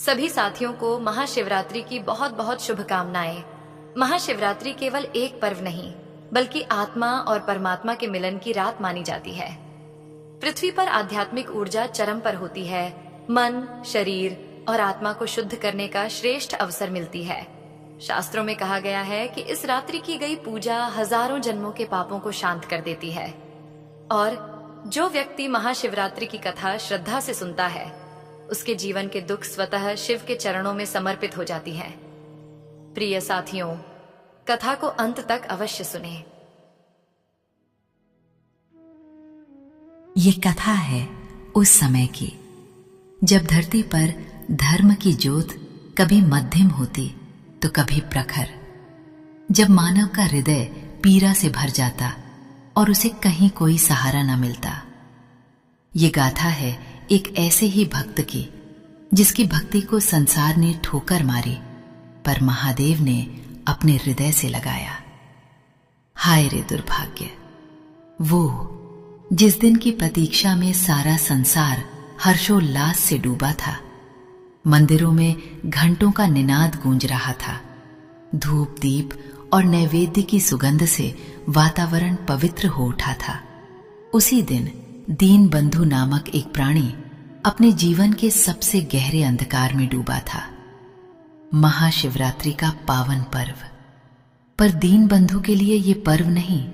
सभी साथियों को महाशिवरात्रि की बहुत बहुत शुभकामनाएं। महाशिवरात्रि केवल एक पर्व नहीं, बल्कि आत्मा और परमात्मा के मिलन की रात मानी जाती है। पृथ्वी पर आध्यात्मिक ऊर्जा चरम पर होती है। मन, शरीर और आत्मा को शुद्ध करने का श्रेष्ठ अवसर मिलती है। शास्त्रों में कहा गया है कि इस रात्रि की गई पूजा हजारों जन्मों के पापों को शांत कर देती है। और जो व्यक्ति महाशिवरात्रि की कथा श्रद्धा से सुनता है, उसके जीवन के दुख स्वतः शिव के चरणों में समर्पित हो जाती हैं। प्रिय साथियों, कथा को अंत तक अवश्य सुने। ये कथा है उस समय की जब धरती पर धर्म की ज्योत कभी मध्यम होती तो कभी प्रखर, जब मानव का हृदय पीड़ा से भर जाता और उसे कहीं कोई सहारा न मिलता। ये गाथा है एक ऐसे ही भक्त की जिसकी भक्ति को संसार ने ठोकर मारी, पर महादेव ने अपने हृदय से लगाया। हाय रे दुर्भाग्य! वो जिस दिन की प्रतीक्षा में सारा संसार हर्षोल्लास से डूबा था। मंदिरों में घंटों का निनाद गूंज रहा था। धूप दीप और नैवेद्य की सुगंध से वातावरण पवित्र हो उठा था। उसी दिन दीन बंधु नामक एक प्राणी अपने जीवन के सबसे गहरे अंधकार में डूबा था। महाशिवरात्रि का पावन पर्व। पर दीन बंधु के लिए ये पर्व नहीं,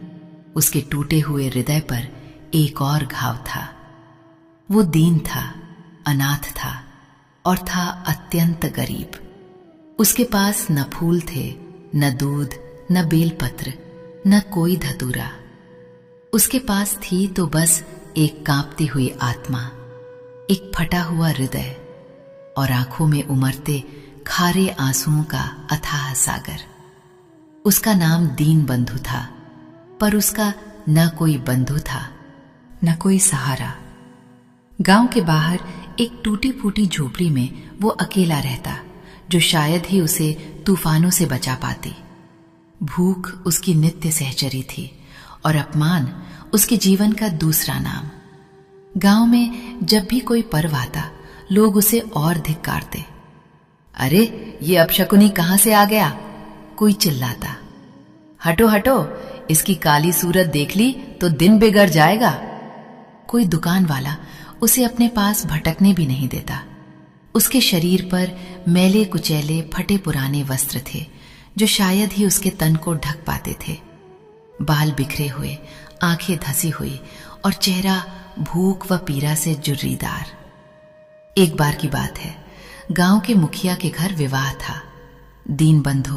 उसके टूटे हुए हृदय पर एक और घाव था। वो दीन था, अनाथ था और था अत्यंत गरीब। उसके पास न फूल थे, न दूध, न बेलपत्र, न कोई धतूरा। उसके पास थी तो बस एक कांपती हुई आत्मा, एक फटा हुआ हृदय और आंखों में उमड़ते खारे आंसुओं का अथाह सागर। उसका नाम दीन बंधु था, पर उसका न कोई बंधु था, न कोई सहारा। गांव के बाहर एक टूटी फूटी झोपड़ी में वो अकेला रहता, जो शायद ही उसे तूफानों से बचा पाती। भूख उसकी नित्य सहचरी थी और अपमान उसके जीवन का दूसरा नाम। गांव में जब भी कोई पर्व आता, लोग उसे और धिक्कारते। अरे, ये अपशकुनी कहां से आ गया? कोई चिल्लाता। हटो हटो, इसकी काली सूरत देख ली तो दिन बिगड़ जाएगा। कोई दुकान वाला उसे अपने पास भटकने भी नहीं देता। उसके शरीर पर मैले कुचैले फटे पुराने वस्त्र थे, जो शायद ही उसके तन को ढक पाते थे। बाल बिखरे हुए, आंखें धसी हुई और चेहरा भूख व पीड़ा से जुर्रीदार। एक बार की बात है, गांव के मुखिया के घर विवाह था। दीन बंधु